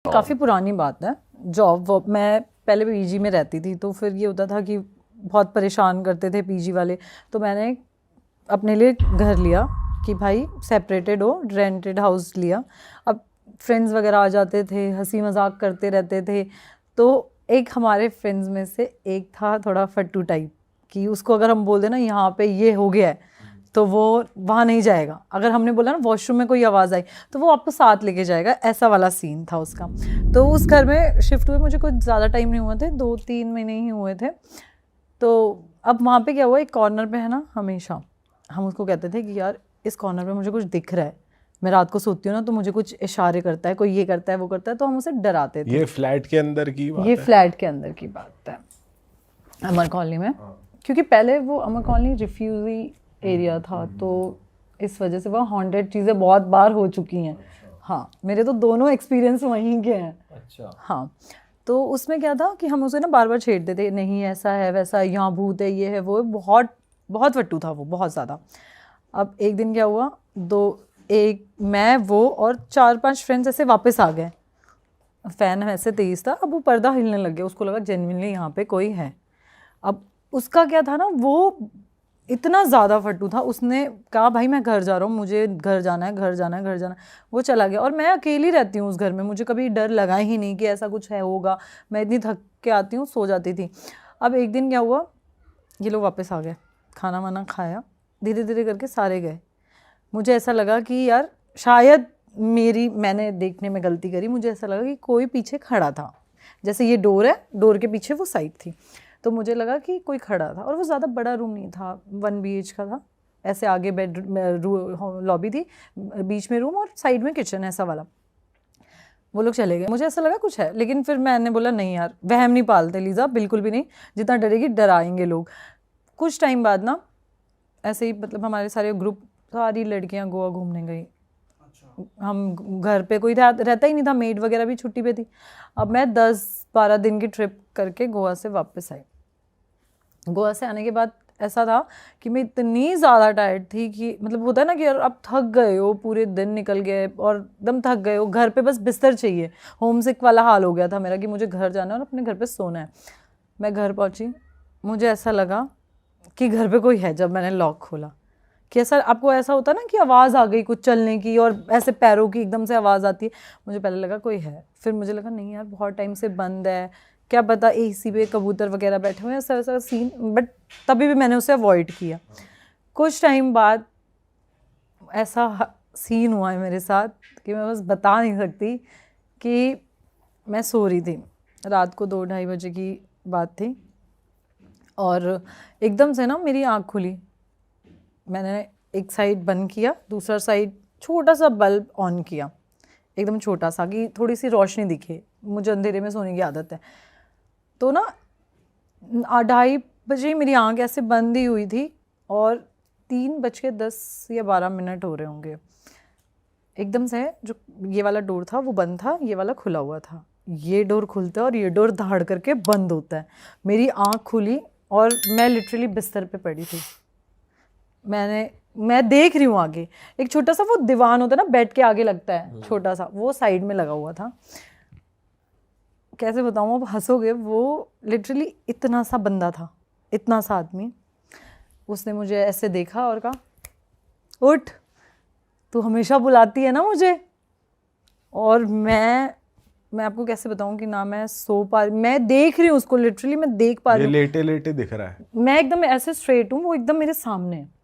काफ़ी पुरानी बात है। जॉब मैं पहले पीजी में रहती थी, तो फिर ये होता था कि बहुत परेशान करते थे पीजी वाले, तो मैंने अपने लिए घर लिया कि भाई सेपरेटेड हो, रेंटेड हाउस लिया। अब फ्रेंड्स वगैरह आ जाते थे, हंसी मजाक करते रहते थे। तो एक हमारे फ्रेंड्स में से एक था थोड़ा फट्टू टाइप, कि उसको अगर हम बोल दें ना यहाँ पे ये हो गया है, तो वो वहाँ नहीं जाएगा। अगर हमने बोला ना वॉशरूम में कोई आवाज़ आई, तो वो आपको साथ लेके जाएगा। ऐसा वाला सीन था उसका। तो उस घर में शिफ्ट हुए मुझे कुछ ज़्यादा टाइम नहीं हुए थे, 2-3 महीने ही हुए थे। तो अब वहाँ पे क्या हुआ, एक कॉर्नर पे है ना, हमेशा हम उसको कहते थे कि यार इस कॉर्नर पे मुझे कुछ दिख रहा है। मैं रात को सोती हूँ ना, तो मुझे कुछ इशारे करता है, कोई ये करता है वो करता है, तो हम उसे डराते थे। ये फ्लैट के अंदर की बात ये है? फ्लैट के अंदर की बात है, अमर कॉलोनी में। क्योंकि पहले वो अमर कॉलोनी रिफ्यूजी एरिया था, तो इस वजह से वह हॉन्टेड चीज़ें बहुत बार हो चुकी हैं। हाँ, मेरे तो दोनों एक्सपीरियंस वहीं के हैं। अच्छा। हाँ, तो उसमें क्या था कि हम उसे ना बार बार छेड़ते थे, नहीं ऐसा है वैसा है, यहाँ भूत है, ये है वो है। बहुत बहुत फट्टू था वो, बहुत ज़्यादा। अब एक दिन क्या हुआ, मैं वो और 4-5 फ्रेंड्स ऐसे वापस आ गए। फ़ैन ऐसे तेज़ था, अब वो पर्दा हिलने लग गया, उसको लगा जेन्युइनली यहाँ पे कोई है। अब उसका क्या था ना, वो इतना ज़्यादा फट्टू था, उसने कहा भाई मैं घर जा रहा हूँ, मुझे घर जाना है, घर जाना है, घर जाना है। वो चला गया, और मैं अकेली रहती हूँ उस घर में, मुझे कभी डर लगा ही नहीं कि ऐसा कुछ है होगा। मैं इतनी थक के आती हूँ, सो जाती थी। अब एक दिन क्या हुआ, ये लोग वापस आ गए, खाना वाना खाया, धीरे धीरे करके सारे गए। मुझे ऐसा लगा कि यार शायद मैंने देखने में गलती करी। मुझे ऐसा लगा कि कोई पीछे खड़ा था, जैसे ये डोर है, डोर के पीछे वो साइड थी, तो मुझे लगा कि कोई खड़ा था। और वो ज़्यादा बड़ा रूम नहीं था, 1 BH का था। ऐसे आगे लॉबी थी, बीच में रूम और साइड में किचन, ऐसा वाला। वो लोग चले गए, मुझे ऐसा लगा कुछ है, लेकिन फिर मैंने बोला नहीं यार, वहम नहीं पालते लीजा, बिल्कुल भी नहीं। जितना डरेगी डराएंगे लोग। कुछ टाइम बाद ना ऐसे ही, मतलब हमारे सारे ग्रुप, सारी लड़कियां गोवा घूमने गई। हम घर पे कोई रहता ही नहीं था, मेड वगैरह भी छुट्टी पे थी। अब मैं 10-12 दिन की ट्रिप करके गोवा से वापस आई। गोवा से आने के बाद ऐसा था कि मैं इतनी ज़्यादा टायर्ड थी कि, मतलब होता है ना कि यार आप थक गए हो, पूरे दिन निकल गए और एकदम थक गए हो, घर पे बस बिस्तर चाहिए। होम सिक वाला हाल हो गया था मेरा कि मुझे घर जाना है और अपने घर पे सोना है। मैं घर पहुंची, मुझे ऐसा लगा कि घर पे कोई है। जब मैंने लॉक खोला, कि ऐसा आपको ऐसा होता है ना कि आवाज़ आ गई कुछ चलने की, और ऐसे पैरों की एकदम से आवाज़ आती है। मुझे पहले लगा कोई है, फिर मुझे लगा नहीं यार बहुत टाइम से बंद है, क्या पता एसी पे कबूतर वगैरह बैठे हुए हैं, ऐसा ऐसा सीन। बट तभी भी मैंने उसे अवॉइड किया। कुछ टाइम बाद ऐसा सीन हुआ है मेरे साथ कि मैं बस बता नहीं सकती। कि मैं सो रही थी, रात को 2-2:30 बजे की बात थी, और एकदम से ना मेरी आँख खुली। मैंने एक साइड बंद किया, दूसरा साइड छोटा सा बल्ब ऑन किया, एकदम छोटा सा, कि थोड़ी सी रोशनी दिखे। मुझे अंधेरे में सोने की आदत है। तो ना 2:30 बजे मेरी आँख ऐसे बंद ही हुई थी, और 3:10 या 12 हो रहे होंगे। एकदम से जो ये वाला डोर था वो बंद था, ये वाला खुला हुआ था। ये डोर खुलता है और ये डोर धाड़ करके बंद होता है। मेरी आँख खुली और मैं लिटरली बिस्तर पे पड़ी थी। मैं देख रही हूँ आगे, एक छोटा सा वो दीवान होता है ना, बेड के आगे लगता है छोटा सा, वो साइड में लगा हुआ था। कैसे बताऊँ, अब हंसोगे, वो लिटरली इतना सा बंदा था, इतना सा आदमी। उसने मुझे ऐसे देखा और कहा उठ, तू हमेशा बुलाती है ना मुझे। और मैं आपको कैसे बताऊं कि ना मैं सो पा रही, मैं देख रही हूँ उसको, लिटरली मैं देख पा रही हूँ। लेटे लेटे दिख रहा है, मैं एकदम ऐसे स्ट्रेट हूँ, वो एकदम मेरे सामने है।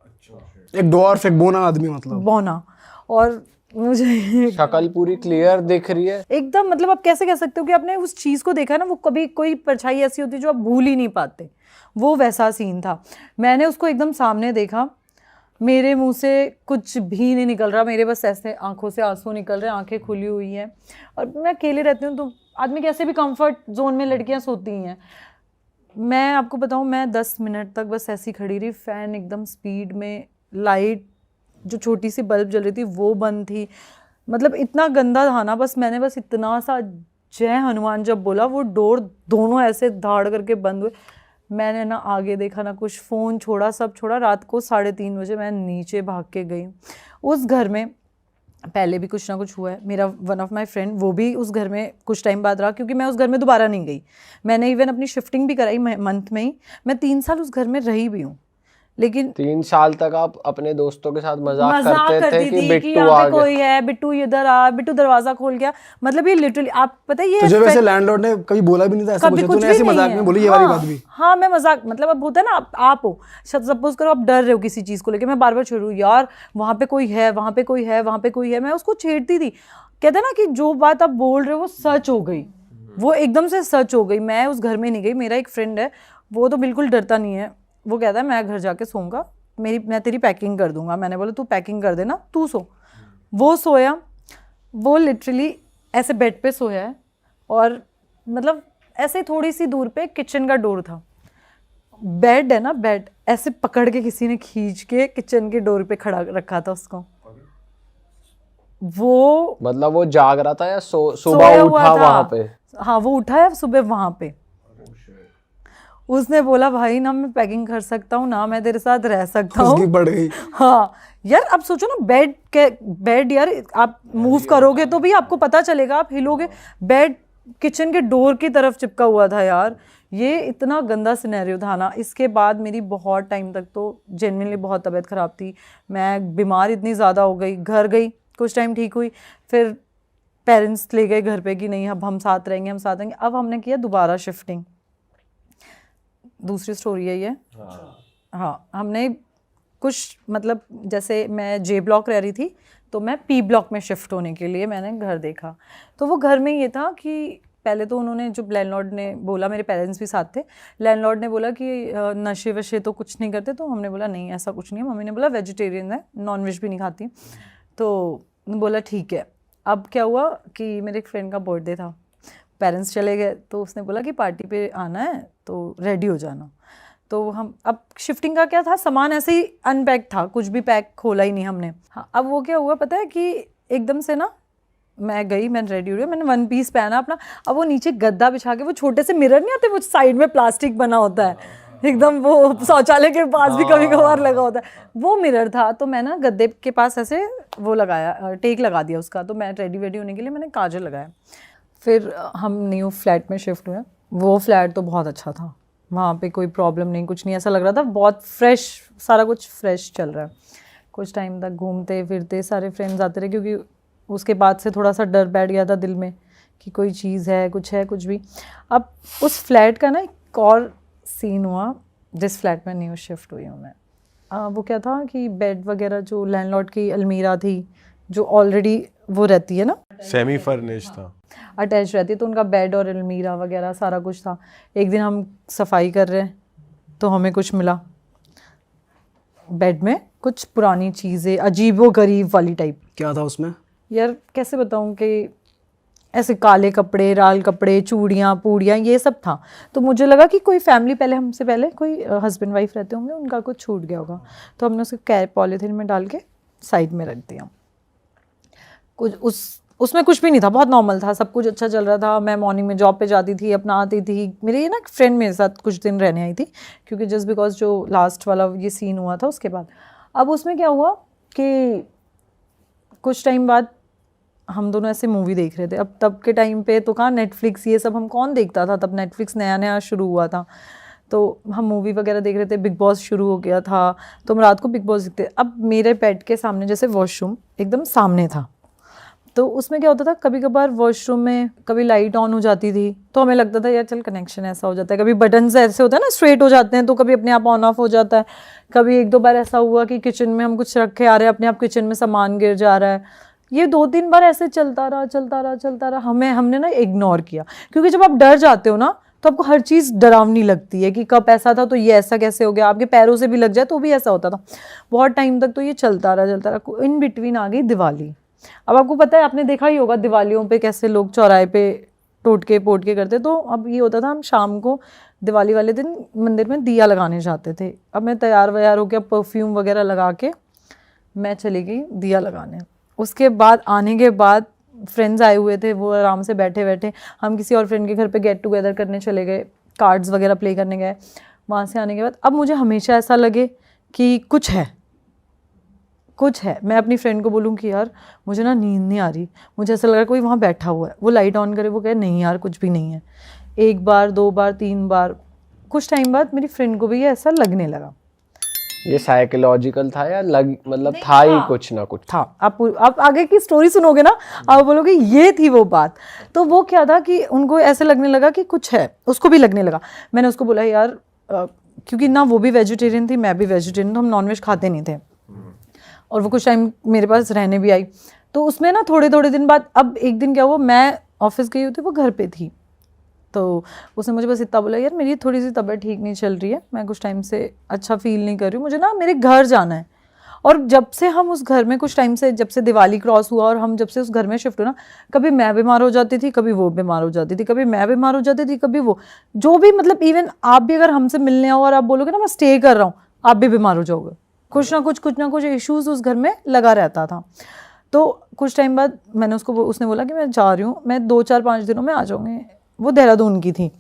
एक डॉर्फ, एक बोना आदमी, मतलब बौना। और मुझे शक्ल पूरी क्लियर दिख रही है एकदम, मतलब आप कैसे कह सकते हो कि आपने उस चीज़ को देखा ना, वो कभी कोई परछाई ऐसी होती है जो आप भूल ही नहीं पाते, वो वैसा सीन था। मैंने उसको एकदम सामने देखा, मेरे मुंह से कुछ भी नहीं निकल रहा, मेरे बस ऐसे आंखों से आंसू निकल रहे हैं, आंखें खुली हुई हैं। और मैं अकेले रहती हूँ, तो आदमी कैसे भी कंफर्ट जोन में लड़कियाँ सोती हैं। मैं आपको बताऊँ, मैं 10 मिनट तक बस ऐसी खड़ी रही, फ़ैन एकदम स्पीड में, लाइट जो छोटी सी बल्ब जल रही थी वो बंद थी। मतलब इतना गंदा था ना, मैंने इतना सा जय हनुमान जब बोला, वो डोर दोनों ऐसे धाड़ करके बंद हुए। मैंने ना आगे देखा ना कुछ, फ़ोन छोड़ा, सब छोड़ा। रात को 3:30 बजे मैं नीचे भाग के गई। उस घर में पहले भी कुछ ना कुछ हुआ है। मेरा वन ऑफ माय फ्रेंड वो भी उस घर में कुछ टाइम बाद रहा, क्योंकि मैं उस घर में दोबारा नहीं गई। मैंने इवन अपनी शिफ्टिंग भी कराई मंथ में ही। मैं 3 साल उस घर में रही भी हूँ, लेकिन 3 साल तक आप अपने दोस्तों के साथ मजाक मजाक करते थे करती कि थी कि बिट्टू यहाँ आ पे गया। कोई है, बिट्टू इधर आ, बिट्टू दरवाजा खोल गया। मतलब ये लिटरली, आप पता है ये तुझे वैसे लैंडलॉर्ड ने कभी बोला भी नहीं था ऐसा कभी कुछ, कुछ तूने भी ऐसे नहीं मजाक है। में बोली ये वाली बात भी? हाँ, मैं मजाक, मतलब अब होता है ना, आप हो, सपोज करो आप डर रहे हो किसी चीज को लेके, मैं बार बार छेड़ू, यार वहां पे कोई है, वहां पे कोई है, वहां पे कोई है, मैं उसको छेड़ती थी। कहते हैं ना कि जो बात आप बोल रहे हो वो सच हो गई, वो एकदम से सच हो गई। मैं उस घर में नहीं गई। मेरा एक फ्रेंड है, वो तो बिल्कुल डरता नहीं है। वो कहता है मैं घर जाके सोऊंगा, मैं तेरी पैकिंग कर दूंगा। मैंने बोला तू पैकिंग कर देना, तू सो। वो सोया, वो लिटरली ऐसे बेड पे सोया है, और मतलब ऐसे थोड़ी सी दूर पे किचन का डोर था। बेड है ना, बेड ऐसे पकड़ के किसी ने खींच के किचन के डोर पे खड़ा रखा था उसको। वो मतलब वो जाग रहा था या सुबह सोया हुआ उठा था। वहां पे? हाँ, वो उठा है सुबह वहां पे। उसने बोला भाई ना मैं पैकिंग कर सकता हूँ ना मैं तेरे साथ रह सकता उसकी हूँ। पड़ गई। हाँ यार, अब सोचो ना, बेड यार, आप मूव करोगे तो भी आपको पता चलेगा, आप हिलोगे। बेड किचन के डोर की तरफ चिपका हुआ था यार। ये इतना गंदा सिनेरियो था ना। इसके बाद मेरी बहुत टाइम तक तो जेन्युइनली बहुत तबीयत ख़राब थी। मैं बीमार इतनी ज़्यादा हो गई, घर गई, कुछ टाइम ठीक हुई, फिर पेरेंट्स ले गए घर पे कि नहीं अब हम साथ रहेंगे, हम साथ रहेंगे। अब हमने किया दोबारा शिफ्टिंग। दूसरी स्टोरी है ये। हाँ, हमने कुछ, मतलब जैसे मैं जे ब्लॉक रह रही थी, तो मैं पी ब्लॉक में शिफ्ट होने के लिए मैंने घर देखा। तो वो घर में ये था कि पहले तो उन्होंने, जो लैंडलॉर्ड ने बोला, मेरे पेरेंट्स भी साथ थे, लैंडलॉर्ड ने बोला कि नशे वशे तो कुछ नहीं करते। तो हमने बोला नहीं ऐसा कुछ नहीं है। मम्मी ने बोला वेजिटेरियन है, नॉन वेज भी नहीं खाती। तो बोला ठीक है। अब क्या हुआ कि मेरे एक फ्रेंड का बर्थडे था, पेरेंट्स चले गए, तो उसने बोला कि पार्टी पे आना है तो रेडी हो जाना। तो हम, अब शिफ्टिंग का क्या था, सामान ऐसे ही अनपैक था, कुछ भी पैक खोला ही नहीं हमने। हाँ, अब वो क्या हुआ पता है कि एकदम से ना मैं गई, मैं रेडी हो रही, मैंने वन पीस पहना अपना। अब वो नीचे गद्दा बिछा के, वो छोटे से मिरर नहीं आते, वो साइड में प्लास्टिक बना होता है एकदम, वो शौचालय के पास भी कभी कभार लगा होता है, वो मिरर था। तो मैं ना गद्दे के पास ऐसे वो लगाया, टेक लगा दिया उसका। तो मैं रेडी वेडी होने के लिए मैंने काजल लगाया। फिर हम न्यू फ्लैट में शिफ्ट हुए। वो फ्लैट तो बहुत अच्छा था, वहाँ पे कोई प्रॉब्लम नहीं, कुछ नहीं, ऐसा लग रहा था बहुत फ्रेश, सारा कुछ फ्रेश चल रहा है। कुछ टाइम तक घूमते फिरते सारे फ्रेंड्स आते रहे, क्योंकि उसके बाद से थोड़ा सा डर बैठ गया था दिल में कि कोई चीज़ है, कुछ भी। अब उस फ्लैट का ना एक और सीन हुआ, जिस फ्लैट में न्यू शिफ्ट हुई हूँ मैं। वो क्या था कि बेड वगैरह, जो लैंडलॉर्ड की अलमीरा थी, जो ऑलरेडी वो रहती है ना, सेमी फर्निश्ड था, अटैच रहती है, तो उनका बेड और अलमीरा वगैरह सारा कुछ था। एक दिन हम सफाई कर रहे हैं तो हमें कुछ मिला बेड में, कुछ पुरानी चीज़ें, अजीबो गरीब वाली टाइप। क्या था उसमें? यार कैसे बताऊँ कि ऐसे काले कपड़े, लाल कपड़े, चूड़ियाँ पूड़ियाँ, ये सब था। तो मुझे लगा कि कोई फैमिली पहले, हमसे पहले कोई हस्बैंड वाइफ रहते होंगे, उनका कुछ छूट गया होगा। तो हमने उसको पॉलीथीन में डाल के साइड में रख दिया। कुछ उसमें कुछ भी नहीं था, बहुत नॉर्मल था, सब कुछ अच्छा चल रहा था। मैं मॉर्निंग में जॉब पे जाती थी, अपना आती थी। मेरी ना फ्रेंड मेरे साथ कुछ दिन रहने आई थी, क्योंकि जस्ट बिकॉज जो लास्ट वाला ये सीन हुआ था उसके बाद। अब उसमें क्या हुआ कि कुछ टाइम बाद हम दोनों ऐसे मूवी देख रहे थे। अब तब के टाइम पे तो कहाँ नेटफ्लिक्स ये सब हम कौन देखता था, तब नेटफ्लिक्स नया नया शुरू हुआ था। तो हम मूवी वगैरह देख रहे थे, बिग बॉस शुरू हो गया था, तो हम रात को बिग बॉस देखते। अब मेरे बेड के सामने जैसे वॉशरूम एकदम सामने था, तो उसमें क्या होता था, कभी कभार वॉशरूम में कभी लाइट ऑन हो जाती थी, तो हमें लगता था यार चल कनेक्शन ऐसा हो जाता है। कभी बटन ऐसे होता है ना, स्ट्रेट हो जाते हैं, तो कभी अपने आप ऑन ऑफ हो जाता है। कभी एक दो बार ऐसा हुआ कि किचन में हम कुछ रखे आ रहे हैं, अपने आप किचन में सामान गिर जा रहा है। ये 2-3 बार ऐसे चलता रहा। हमने ना इग्नोर किया, क्योंकि जब आप डर जाते हो ना, तो आपको हर चीज़ डरावनी लगती है कि कब ऐसा था तो ये ऐसा कैसे हो गया। आपके पैरों से भी लग जाए तो भी ऐसा होता था। बहुत टाइम तक तो ये चलता रहा। इन बिटवीन आ गई दिवाली। अब आपको पता है, आपने देखा ही होगा दिवालियों पे कैसे लोग चौराहे पे टोटके पोटके करते। तो अब ये होता था, हम शाम को दिवाली वाले दिन मंदिर में दिया लगाने जाते थे। अब मैं तैयार व्यार होकर परफ्यूम वगैरह लगा के मैं चली गई दिया लगाने। उसके बाद आने के बाद फ्रेंड्स आए हुए थे, वो आराम से बैठे बैठे, हम किसी और फ्रेंड के घर पे गेट टुगेदर करने चले गए, कार्ड्स वगैरह प्ले करने गए। वहाँ से आने के बाद अब मुझे हमेशा ऐसा लगे कि कुछ है, कुछ है, मैं अपनी फ्रेंड को बोलूँ कि यार मुझे ना नींद नहीं आ रही, मुझे ऐसा लग रहा है कोई वहाँ बैठा हुआ है, वो लाइट ऑन करे, वो कहे नहीं यार कुछ भी नहीं है। 1 बार 2 बार 3 बार, कुछ टाइम बाद मेरी फ्रेंड को भी ये ऐसा लगने लगा। ये साइकोलॉजिकल था या मतलब था ही कुछ ना कुछ था। आप आगे की स्टोरी सुनोगे ना, आप बोलोगे ये थी वो बात। तो वो क्या था कि उनको ऐसे लगने लगा कि कुछ है, उसको भी लगने लगा। मैंने उसको बोला यार क्योंकि ना वो भी वेजिटेरियन थी, मैं भी वेजिटेरियन, तो हम नॉनवेज खाते नहीं थे, और वो कुछ टाइम मेरे पास रहने भी आई। तो उसमें ना थोड़े थोड़े दिन बाद, अब एक दिन क्या हुआ, मैं ऑफिस गई हुई थी, वो घर पे थी, तो उसने मुझे बस इतना बोला यार मेरी थोड़ी सी तबीयत ठीक नहीं चल रही है, मैं कुछ टाइम से अच्छा फील नहीं कर रही हूँ, मुझे ना मेरे घर जाना है। और जब से हम उस घर में कुछ टाइम से, जब से दिवाली क्रॉस हुआ और हम जब से उस घर में शिफ्ट हुए ना, कभी मैं बीमार हो जाती थी, कभी वो बीमार हो जाती थी, कभी मैं बीमार हो जाती थी, कभी वो, जो भी मतलब इवन आप भी अगर हमसे मिलने आओ और आप बोलोगे ना मैं स्टे कर रहा हूँ, आप भी बीमार हो जाओगे। कुछ ना कुछ इश्यूज उस घर में लगा रहता था। तो कुछ टाइम बाद मैंने उसने बोला कि मैं जा रही हूँ, मैं 2-4-5 दिनों में आ जाऊँगी। वो देहरादून की थी।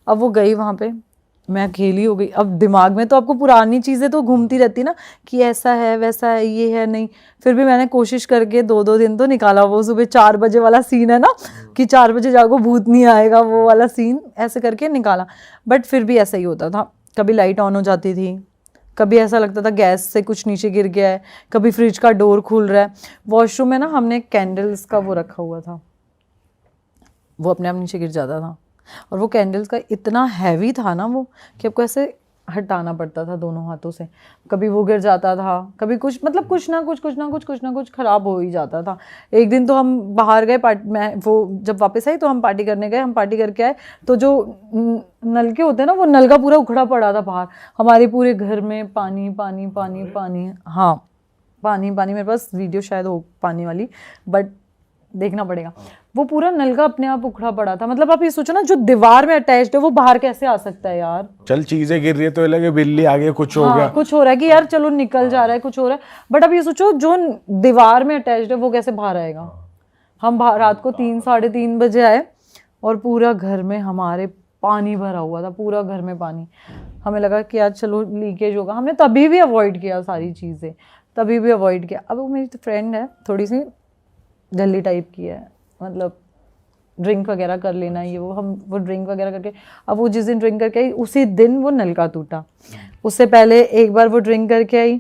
अब वो गई वहाँ पे, मैं अकेली हो गई। अब दिमाग में तो आपको पुरानी चीज़ें तो घूमती रहती ना कि ऐसा है वैसा है ये है, नहीं। फिर भी मैंने कोशिश करके 2-2 दिन तो निकाला। वो सुबह 4 बजे वाला सीन है ना कि 4 बजे जागो भूत नहीं आएगा, वो वाला सीन ऐसे करके निकाला। बट फिर भी ऐसा ही होता था, कभी लाइट ऑन हो जाती थी, कभी ऐसा लगता था गैस से कुछ नीचे गिर गया है, कभी फ्रिज का डोर खुल रहा है। वॉशरूम में ना हमने कैंडल्स का वो रखा हुआ था, वो अपने आप नीचे गिर जाता था। और वो कैंडल्स का इतना हैवी था ना वो कि आपको ऐसे हटाना पड़ता था दोनों हाथों से। कभी वो गिर जाता था, कभी कुछ मतलब कुछ ना कुछ ख़राब हो ही जाता था। एक दिन तो हम बाहर गए मैं वो जब वापस आई तो हम पार्टी करने गए, हम पार्टी करके आए तो जो नलके होते हैं ना, वो नल का पूरा उखड़ा पड़ा था बाहर। हमारे पूरे घर में पानी पानी पानी पानी, हाँ पानी पानी। मेरे पास वीडियो शायद हो पानी वाली, बट देखना पड़ेगा। वो पूरा नलका अपने आप उखड़ा पड़ा था। मतलब आप ये सोचो ना, जो दीवार में अटैच्ड है वो बाहर कैसे आ सकता है यार। चल चीजें गिर रही है तो लगे बिल्ली आगे कुछ हो गया, कुछ हो रहा है कि यार चलो निकल जा रहा है, कुछ हो रहा है। बट अब ये सोचो जो दीवार में अटैच्ड है वो कैसे बाहर आएगा। हम रात को 3-3:30 बजे आए और पूरा घर में हमारे पानी भरा हुआ था, पूरा घर में पानी। हमें लगा कि यार चलो लीकेज होगा, हमने तभी भी अवॉइड किया सारी चीज़ें, तभी भी अवॉइड किया। अब वो मेरी फ्रेंड है, थोड़ी सी जल्दी टाइप की है, मतलब ड्रिंक वगैरह कर लेना ये वो ड्रिंक वगैरह करके, अब वो जिस दिन ड्रिंक करके आई उसी दिन वो नलका टूटा। उससे पहले एक बार वो ड्रिंक करके आई,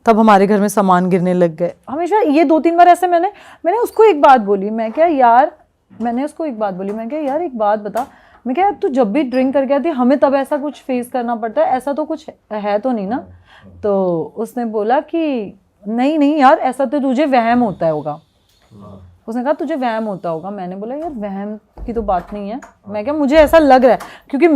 तब हमारे घर में सामान गिरने लग गए। हमेशा ये 2-3 बार ऐसे मैंने उसको एक बात बोली, मैं क्या यार एक बात बता, मैं क्या तू जब भी ड्रिंक करके आती हमें तब ऐसा कुछ फेस करना पड़ता है, ऐसा तो कुछ है तो नहीं ना। तो उसने बोला कि नहीं यार ऐसा तो तुझे वहम होता होगा। उसने कहा तुझे वहम होता होगा। मैंने बोला यार वहम की तो बात नहीं है, मैं क्या मुझे ऐसा लग रहा है क्योंकि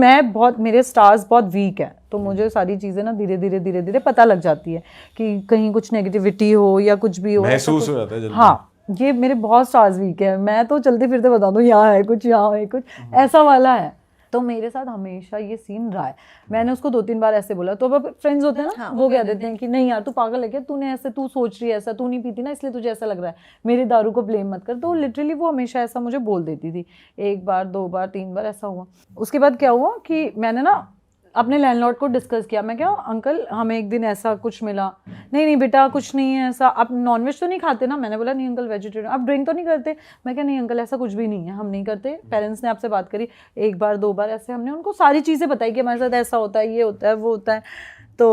मेरे स्टार्स बहुत वीक है, तो मुझे सारी चीज़ें ना धीरे धीरे पता लग जाती है कि कहीं कुछ नेगेटिविटी हो या कुछ भी हो, महसूस हो जाता है जल्दी। हाँ ये मेरे बहुत स्टार्स वीक है, मैं तो चलते फिरते बता दूँ यहाँ है कुछ, यहाँ है कुछ, ऐसा वाला है। तो मेरे साथ हमेशा ये सीन रहा है। मैंने उसको 2-3 बार ऐसे बोला, तो अब फ्रेंड्स होते हैं ना, वो कह देते हैं कि नहीं यार तू पागल है क्या, तूने ऐसे, तू सोच रही है ऐसा, तू नहीं पीती ना इसलिए तुझे ऐसा लग रहा है, मेरी दारू को ब्लेम मत कर। तो लिटरली वो हमेशा ऐसा मुझे बोल देती थी। 1 बार 2 बार 3 बार ऐसा हुआ। उसके बाद क्या हुआ कि मैंने ना अपने लैंडलॉर्ड को डिस्कस किया। मैं क्या अंकल हमें एक दिन ऐसा कुछ मिला, नहीं बेटा कुछ नहीं है ऐसा, आप नॉनवेज तो नहीं खाते ना। मैंने बोला नहीं अंकल वेजिटेरियन। आप ड्रिंक तो नहीं करते। मैं क्या नहीं अंकल ऐसा कुछ भी नहीं है, हम नहीं करते। पेरेंट्स ने आपसे बात करी 1 बार 2 बार, ऐसे हमने उनको सारी चीज़ें बताई कि हमारे साथ ऐसा होता है, ये होता है, वो होता है। तो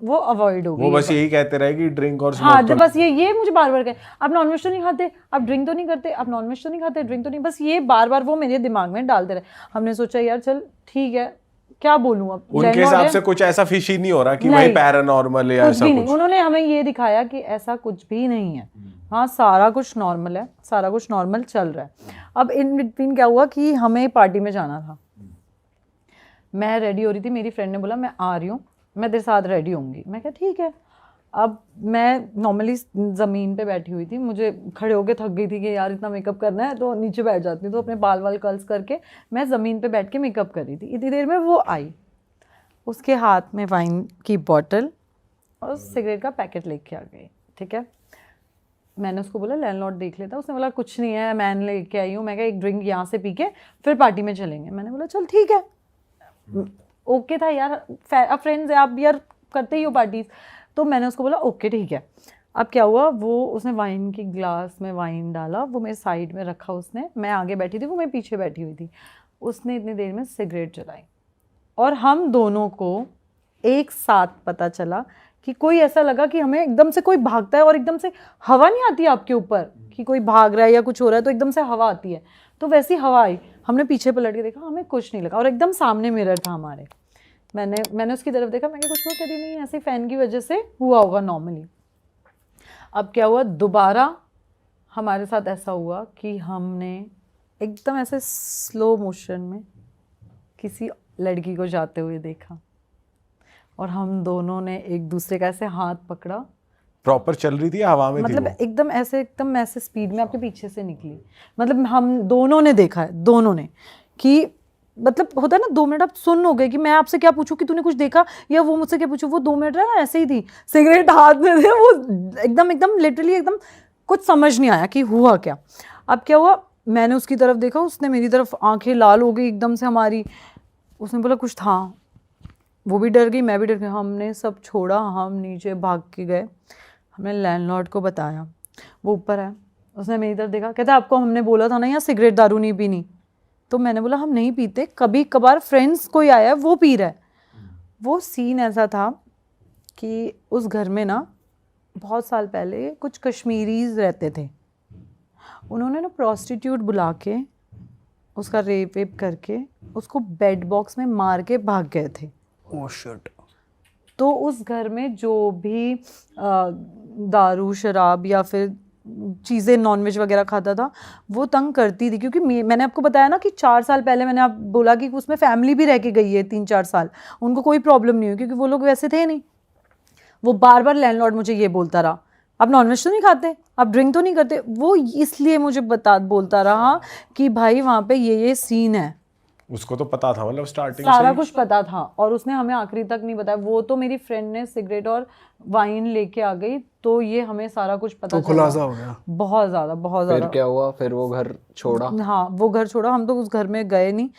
वो अवॉइड हो गई। वो बस यही कहते रहे कि ड्रिंक और हाँ बस ये मुझे बार बार कहे, आप नॉनवेज तो नहीं खाते, आप ड्रिंक तो नहीं करते, आप नॉनवेज तो नहीं खाते, ड्रिंक तो नहीं, बस ये बार बार वो मेरे दिमाग में डालते रहे। हमने सोचा यार चल ठीक है, क्या बोलूं अब, उनके हिसाब से कुछ ऐसा फिशी नहीं हो रहा कि भाई पैरानॉर्मल है या ऐसा कुछ। उन्होंने हमें ये दिखाया कि ऐसा कुछ भी नहीं है, हाँ सारा कुछ नॉर्मल है, सारा कुछ नॉर्मल चल रहा है। अब इन बिटवीन क्या हुआ कि हमें पार्टी में जाना था। मैं रेडी हो रही थी, मेरी फ्रेंड ने बोला मैं आ रही हूँ, मैं तेरे साथ रेडी होंगी। मैं क्या ठीक है। अब मैं नॉर्मली ज़मीन पे बैठी हुई थी, मुझे खड़े होके थक गई थी कि यार इतना मेकअप करना है, तो नीचे बैठ जाती हूँ। तो अपने बाल वाल कर्ल्स करके मैं ज़मीन पे बैठ के मेकअप कर रही थी। इतनी देर में वो आई, उसके हाथ में वाइन की बॉटल और सिगरेट का पैकेट लेके आ गई। ठीक है, मैंने उसको बोला लैंडलॉर्ड देख लेता। उसने बोला कुछ नहीं है, मैं लेके आई हूँ। मैं क्या एक ड्रिंक यहाँ से पी के फिर पार्टी में चलेंगे। मैंने बोला चल ठीक है, ओके था यार, फ्रेंड्स है आप भी यार, करते ही हो पार्टीज। तो मैंने उसको बोला ओके ठीक है। अब क्या हुआ, वो उसने वाइन की ग्लास में वाइन डाला, वो मेरे साइड में रखा उसने, मैं आगे बैठी थी, वो मैं पीछे बैठी हुई थी। उसने इतनी देर में सिगरेट जलाई और हम दोनों को एक साथ पता चला कि कोई ऐसा लगा कि हमें एकदम से कोई भागता है और एकदम से हवा नहीं आती आपके ऊपर कि कोई भाग रहा है या कुछ हो रहा है तो एकदम से हवा आती है, तो वैसी हवा आई। हमने पीछे पलट के देखा, हमें कुछ नहीं लगा और एकदम सामने मिरर था हमारे। मैंने उसकी तरफ देखा, मैंने कुछ हुआ, कहती नहीं ऐसे फैन की वजह से हुआ होगा नॉर्मली। अब क्या हुआ, दोबारा हमारे साथ ऐसा हुआ कि हमने एकदम ऐसे स्लो मोशन में किसी लड़की को जाते हुए देखा और हम दोनों ने एक दूसरे का ऐसे हाथ पकड़ा। प्रॉपर चल रही थी या हवा में थी मतलब वो? एकदम ऐसे स्पीड में आपके पीछे से निकली। मतलब हम दोनों ने देखा है, दोनों ने, कि मतलब होता है ना 2 मिनट आप सुन हो गए कि मैं आपसे क्या पूछूं कि तूने कुछ देखा या वो मुझसे क्या पूछूं। वो 2 मिनट ना ऐसे ही थी, सिगरेट हाथ में थे, वो एकदम लिटरली एकदम कुछ समझ नहीं आया कि हुआ क्या। अब क्या हुआ, मैंने उसकी तरफ देखा, उसने मेरी तरफ, आंखें लाल हो गई एकदम से हमारी। उसने बोला कुछ था, वो भी डर गई, मैं भी डर गई। हमने सब छोड़ा, हम नीचे भाग के गए, हमने लैंडलॉर्ड को बताया, वो ऊपर है। उसने मेरी तरफ देखा, कहता आपको हमने बोला था ना यहाँ सिगरेट दारू नहीं पीनी। तो मैंने बोला हम नहीं पीते, कभी कभार फ्रेंड्स कोई आया है वो पी रहा है। वो सीन ऐसा था कि उस घर में ना बहुत साल पहले कुछ कश्मीरीज रहते थे, उन्होंने ना प्रोस्टिट्यूट बुला के उसका रेप वेप करके उसको बेड बॉक्स में मार के भाग गए थे। Oh shit. तो उस घर में जो भी दारू शराब या फिर चीज़ें नॉनवेज वगैरह खाता था वो तंग करती थी, क्योंकि मैंने आपको बताया ना कि 4 साल पहले मैंने आप बोला कि उसमें फैमिली भी रह के गई है 3-4 साल, उनको कोई प्रॉब्लम नहीं हुई क्योंकि वो लोग वैसे थे नहीं। वो बार बार लैंडलॉर्ड मुझे ये बोलता रहा, आप नॉनवेज तो नहीं खाते, आप ड्रिंक तो नहीं करते। वो इसलिए मुझे बोलता रहा कि भाई वहाँ पे ये सीन है। उसको तो पता था, मतलब स्टार्टिंग सारा से कुछ पता था और उसने हमें आखिरी तक नहीं बताया। वो तो मेरी फ्रेंड ने सिगरेट और वाइन लेके आ गई, तो ये हमें सारा कुछ पता तो चला। खुलासा हो गया। बहुत ज़्यादा। फिर क्या हुआ, फिर वो घर छोड़ा? हाँ वो घर छोड़ा, हम तो उस घर में गए नहीं,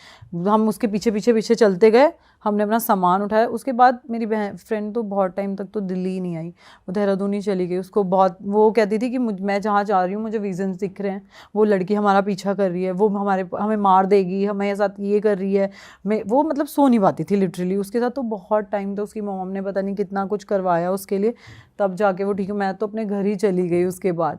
हम उसके पीछे चलते गए, हमने अपना सामान उठाया। उसके बाद मेरी बहन फ्रेंड तो बहुत टाइम तक तो दिल्ली ही नहीं आई, वो देहरादून ही चली गई। उसको बहुत, वो कहती थी कि मैं जहाँ जा रही हूँ मुझे विजन्स दिख रहे हैं, वो लड़की हमारा पीछा कर रही है, वो हमें मार देगी, हमें साथ ये कर रही है। वो मतलब सो नहीं पाती थी लिटरली। उसके साथ तो बहुत टाइम तक उसकी मॉम ने पता नहीं कितना कुछ करवाया उसके लिए, तब जाके वो ठीक है। मैं तो अपने घर ही चली गई उसके बाद।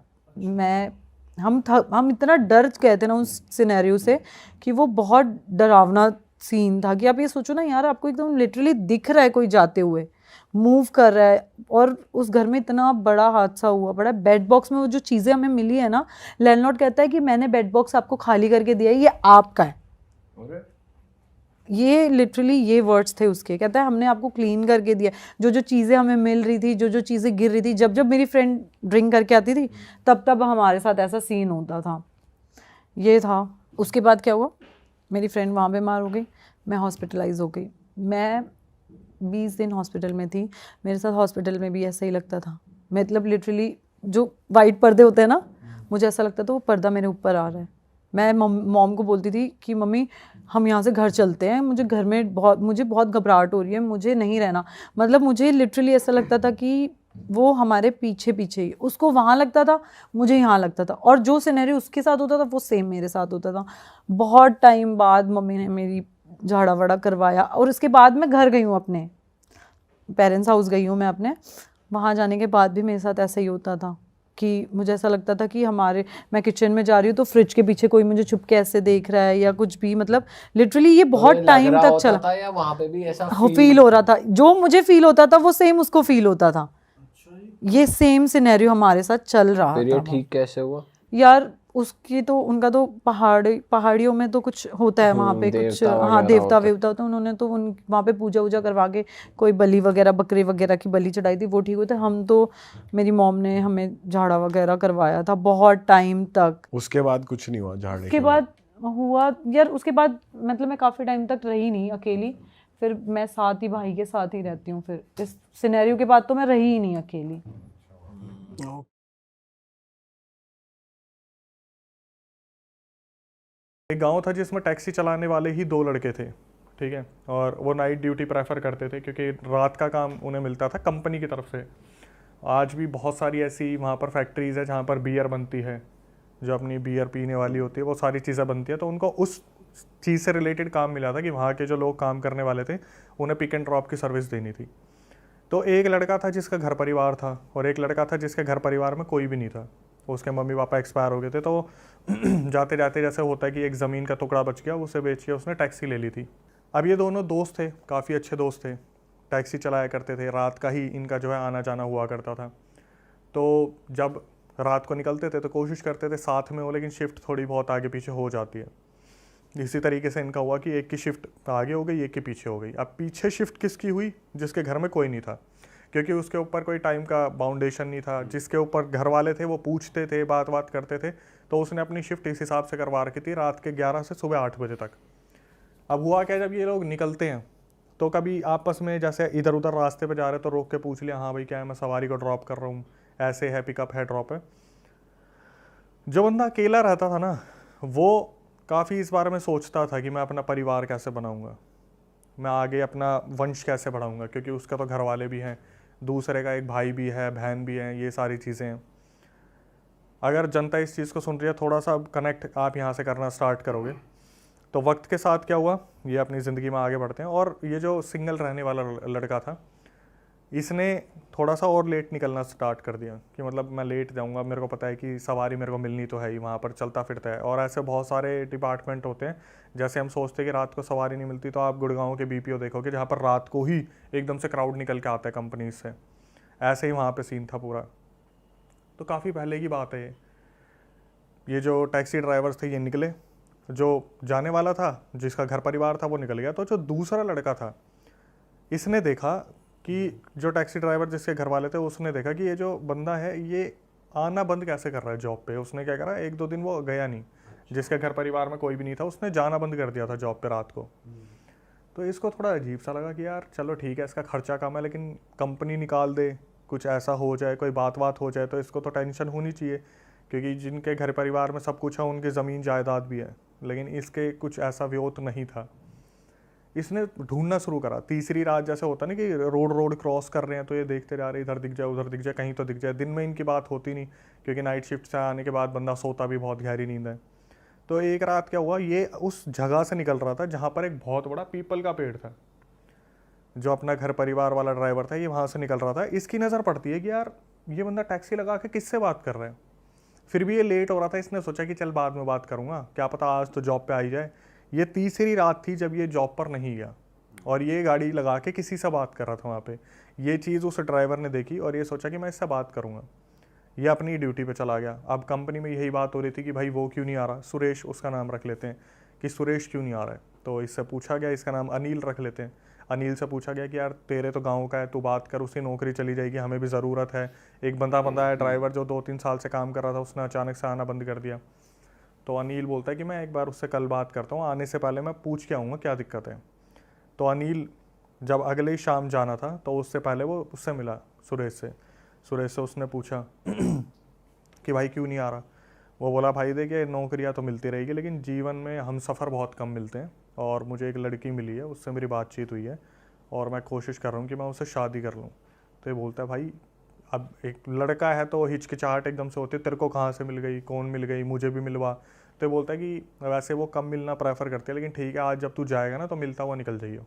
हम इतना डर गए थे ना उस सिनेरियो से कि वो बहुत डरावना सीन था। कि आप ये सोचो ना यार, आपको एकदम लिटरली दिख रहा है कोई जाते हुए, मूव कर रहा है, और उस घर में इतना बड़ा हादसा हुआ पड़ा। बेड बॉक्स में वो जो चीज़ें हमें मिली है ना, लैंडलॉर्ड कहता है कि मैंने बेड बॉक्स आपको खाली करके दिया है, ये आपका है। ये लिटरली ये वर्ड्स थे उसके। कहता है हमने आपको क्लीन करके दिया। जो चीज़ें हमें मिल रही थी, जो चीज़ें गिर रही थी, जब मेरी फ्रेंड ड्रिंक करके आती थी तब हमारे साथ ऐसा सीन होता था। ये था। उसके बाद क्या हुआ, मेरी फ्रेंड वहाँ बीमार हो गई, मैं हॉस्पिटलाइज हो गई। मैं 20 दिन हॉस्पिटल में थी। मेरे साथ हॉस्पिटल में भी ऐसा ही लगता था, मतलब लिटरली जो वाइट पर्दे होते हैं ना, मुझे ऐसा लगता था वो पर्दा मेरे ऊपर आ रहा है। मैं मॉम को बोलती थी कि मम्मी हम यहाँ से घर चलते हैं, मुझे घर में मुझे बहुत घबराहट हो रही है, मुझे नहीं रहना। मतलब मुझे लिटरली ऐसा लगता था कि वो हमारे पीछे ही, उसको वहाँ लगता था, मुझे यहाँ लगता था, और जो सिनेरियो उसके साथ होता था वो सेम मेरे साथ होता था। बहुत टाइम बाद मम्मी ने मेरी झाड़ा वाड़ा करवाया, और उसके बाद मैं घर गई हूँ, अपने पेरेंट्स हाउस गई हूँ मैं अपने। वहाँ जाने के बाद भी मेरे साथ ऐसा ही होता था कि मुझे ऐसा लगता था कि मैं किचन में जा रही हूँ तो फ्रिज के पीछे कोई मुझे छुप के ऐसे देख रहा है या कुछ भी। मतलब लिटरली ये बहुत टाइम तक चला था, या वहाँ पे भी ऐसा फील हो रहा था। जो मुझे फील होता था वो सेम उसको फील होता था। ये सेम सिनेरियो हमारे साथ चल रहा था। फिर ये ठीक कैसे हुआ यार? उसकी तो, उनका तो पहाड़ियों में तो कुछ होता है वहाँ पे कुछ, हाँ देवता वेवता, तो उन्होंने तो वहाँ पे पूजा वूजा करवा के कोई बलि वगैरह, बकरे वगैरह की बलि चढ़ाई थी, वो ठीक हुए थे। हम तो, मेरी मॉम ने हमें झाड़ा वगैरह करवाया था बहुत टाइम तक। उसके बाद कुछ नहीं हुआ झाड़े उसके बाद हुआ यार, उसके बाद मतलब मैं काफ़ी टाइम तक रही नहीं अकेली, फिर मैं साथ ही, भाई के साथ ही रहती हूँ। फिर इस सिनेरियो के बाद तो मैं रही ही नहीं अकेली। एक गांव था जिसमें टैक्सी चलाने वाले ही 2 लड़के थे। ठीक है, और वो नाइट ड्यूटी प्रेफर करते थे क्योंकि रात का काम उन्हें मिलता था कंपनी की तरफ से। आज भी बहुत सारी ऐसी वहाँ पर फैक्ट्रीज़ है जहाँ पर बियर बनती है, जो अपनी बियर पीने वाली होती है, वो सारी चीज़ें बनती है। तो उनको उस चीज़ से रिलेटेड काम मिला था कि वहाँ के जो लोग काम करने वाले थे उन्हें पिक एंड ड्रॉप की सर्विस देनी थी। तो एक लड़का था जिसका घर परिवार था और एक लड़का था जिसके घर परिवार में कोई भी नहीं था, उसके मम्मी पापा एक्सपायर हो गए थे। तो जाते जाते जैसे होता है कि एक ज़मीन का टुकड़ा बच गया, उसे बेच के उसने टैक्सी ले ली थी। अब ये दोनों दोस्त थे, काफ़ी अच्छे दोस्त थे, टैक्सी चलाया करते थे, रात का ही इनका जो है आना जाना हुआ करता था। तो जब रात को निकलते थे तो कोशिश करते थे साथ में हो, लेकिन शिफ्ट थोड़ी बहुत आगे पीछे हो जाती है। इसी तरीके से इनका हुआ कि एक की शिफ्ट आगे हो गई, एक की पीछे हो गई। अब पीछे शिफ्ट किसकी हुई? जिसके घर में कोई नहीं था, क्योंकि उसके ऊपर कोई टाइम का बाउंडेशन नहीं था। जिसके ऊपर घर वाले थे वो पूछते थे, बात करते थे, तो उसने अपनी शिफ्ट इस हिसाब से करवा रखी थी, रात के 11 से सुबह 8 बजे तक। अब हुआ क्या, जब ये लोग निकलते हैं तो कभी आपस में जैसे इधर उधर रास्ते पे जा रहे तो रोक के पूछ लिया, हाँ भाई क्या है, मैं सवारी को ड्रॉप कर रहा हूँ, ऐसे है, पिकअप है, ड्रॉप है। जो बंदा अकेला रहता था ना, वो काफ़ी इस बारे में सोचता था कि मैं अपना परिवार कैसे बनाऊंगा, मैं आगे अपना वंश कैसे बढ़ाऊंगा, क्योंकि उसका तो घर वाले भी हैं, दूसरे का एक भाई भी है, बहन भी है, ये सारी चीज़ें हैं। अगर जनता इस चीज़ को सुन रही है, थोड़ा सा कनेक्ट आप यहाँ से करना स्टार्ट करोगे तो वक्त के साथ क्या हुआ, ये अपनी ज़िंदगी में आगे बढ़ते हैं। और ये जो सिंगल रहने वाला लड़का था, इसने थोड़ा सा और लेट निकलना स्टार्ट कर दिया कि मतलब मैं लेट जाऊंगा, मेरे को पता है कि सवारी मेरे को मिलनी तो है ही, वहाँ पर चलता फिरता है। और ऐसे बहुत सारे डिपार्टमेंट होते हैं, जैसे हम सोचते हैं कि रात को सवारी नहीं मिलती, तो आप गुड़गांव के बीपीओ देखोगे जहाँ पर रात को ही एकदम से क्राउड निकल के आता है कंपनी से। ऐसे ही वहाँ पर सीन था पूरा। तो काफ़ी पहले की बात है ये जो टैक्सी ड्राइवर्स थे ये निकले, जो जाने वाला था जिसका घर परिवार था वो निकल गया। तो जो दूसरा लड़का था, इसने देखा कि जो टैक्सी ड्राइवर जिसके घर वाले थे, उसने देखा कि ये जो बंदा है ये आना बंद कैसे कर रहा है जॉब पे। उसने क्या करा, 1-2 दिन वो गया नहीं, जिसके घर परिवार में कोई भी नहीं था, उसने जाना बंद कर दिया था जॉब पे रात को। तो इसको थोड़ा अजीब सा लगा कि यार चलो ठीक है, इसका खर्चा कम है, लेकिन कंपनी निकाल दे, कुछ ऐसा हो जाए, कोई बात हो जाए तो इसको तो टेंशन होनी चाहिए, क्योंकि जिनके घर परिवार में सब कुछ है उनकी ज़मीन जायदाद भी है, लेकिन इसके कुछ ऐसा व्योत नहीं था। इसने ढूंढना शुरू करा। तीसरी रात जैसे होता ना कि रोड क्रॉस कर रहे हैं तो ये देखते जा रहे, इधर दिख जाए, उधर दिख जाए, कहीं तो दिख जाए। दिन में इनकी बात होती नहीं, क्योंकि नाइट शिफ्ट से आने के बाद बंदा सोता भी बहुत गहरी नींद है। तो एक रात क्या हुआ, ये उस जगह से निकल रहा था जहाँ पर एक बहुत बड़ा पीपल का पेड़ था। जो अपना घर परिवार वाला ड्राइवर था, ये वहाँ से निकल रहा था। इसकी नज़र पड़ती है कि यार ये बंदा टैक्सी लगा के किससे बात कर रहा है। फिर भी ये लेट हो रहा था, इसने सोचा कि चल बाद में बात करूँगा, क्या पता आज तो जॉब पे आ ही जाए। ये तीसरी रात थी जब ये जॉब पर नहीं गया और ये गाड़ी लगा के किसी से बात कर रहा था वहाँ पे। ये चीज़ उस ड्राइवर ने देखी और ये सोचा कि मैं इससे बात करूँगा। ये अपनी ड्यूटी पे चला गया। अब कंपनी में यही बात हो रही थी कि भाई वो क्यों नहीं आ रहा, सुरेश उसका नाम रख लेते हैं कि सुरेश क्यों नहीं आ रहा है। तो इससे पूछा गया, इसका नाम अनिल रख लेते हैं। अनिल से पूछा गया कि यार तेरे तो गांव का है, तू बात कर, उसकी नौकरी चली जाएगी, हमें भी ज़रूरत है। एक बंदा है ड्राइवर जो 2-3 साल से काम कर रहा था, उसने अचानक से आना बंद कर दिया। तो अनिल बोलता है कि मैं एक बार उससे कल बात करता हूँ, आने से पहले मैं पूछ के आऊँगा क्या दिक्कत है। तो अनिल जब अगले ही शाम जाना था तो उससे पहले वो उससे मिला सुरेश से उसने पूछा कि भाई क्यों नहीं आ रहा। वो बोला भाई देखिए नौकरियाँ तो मिलती रहेगी, लेकिन जीवन में हम सफ़र बहुत कम मिलते हैं, और मुझे एक लड़की मिली है, उससे मेरी बातचीत हुई है और मैं कोशिश कर रहा हूँ कि मैं उससे शादी कर लूँ। तो ये बोलता है भाई अब एक लड़का है तो हिचकिचाहट एकदम से होती है, तेरे को कहाँ से मिल गई, कौन मिल गई, मुझे भी मिलवा। तो ये बोलता है कि वैसे वो कम मिलना प्रेफर करते हैं, लेकिन ठीक है आज जब तू जाएगा ना तो मिलता हुआ निकल जाइए।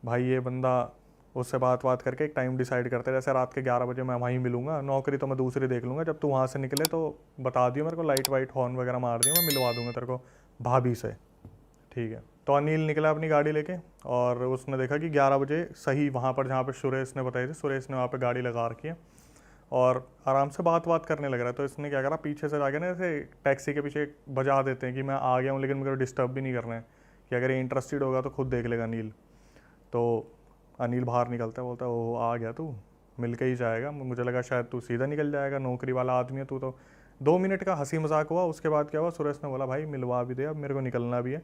भाई ये बंदा उससे बात करके एक टाइम डिसाइड करते हैं, जैसे रात के 11 बजे मैं वहीं मिलूंगा, नौकरी तो मैं दूसरी देख लूँगा, जब तू वहाँ से निकले तो बता दियो मेरे को, लाइट वाइट हॉर्न वगैरह मार दियो, मैं मिलवा दूंगा तेरे को भाभी से, ठीक है। तो अनिल निकला अपनी गाड़ी लेके और उसने देखा कि 11 बजे सही वहाँ पर जहाँ पर सुरेश ने बताई थी, सुरेश ने वहाँ पर गाड़ी लगा रखी है और आराम से बात करने लग रहा है। तो इसने क्या करा, पीछे से जाके ना ऐसे टैक्सी के पीछे बजा देते हैं कि मैं आ गया हूँ, लेकिन मेरे को डिस्टर्ब भी नहीं करना है, कि अगर ये इंटरेस्टेड होगा तो खुद देख लेगा अनिल। तो अनिल बाहर निकलता है, बोलता है ओह आ गया तू, मिल के ही जाएगा, मुझे लगा शायद तू सीधा निकल जाएगा, नौकरी वाला आदमी है तू तो। 2 मिनट का हंसी मजाक हुआ, उसके बाद क्या हुआ, सुरेश ने बोला भाई मिलवा भी दे, अब मेरे को निकलना भी है।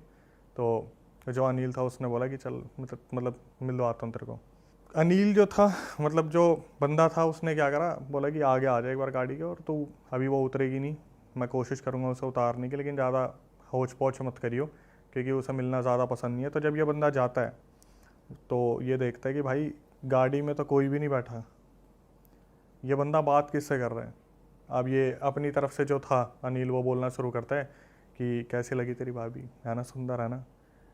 तो जो अनिल था उसने बोला कि चल मतलब मिलवाता हूँ तेरे को। अनिल जो था, मतलब जो बंदा था, उसने क्या करा, बोला कि आगे आ जाए एक बार गाड़ी के, और तू अभी वो उतरेगी नहीं, मैं कोशिश करूँगा उसे उतारने की, लेकिन ज़्यादा होच पोच मत करियो, क्योंकि उसे मिलना ज़्यादा पसंद नहीं है। तो जब ये बंदा जाता है तो ये देखता है कि भाई गाड़ी में तो कोई भी नहीं बैठा, ये बंदा बात किससे कर रहा है। अब ये अपनी तरफ से जो था अनिल वो बोलना शुरू करता है कि कैसी लगी तेरी भाभी, है ना, सुंदर है ना।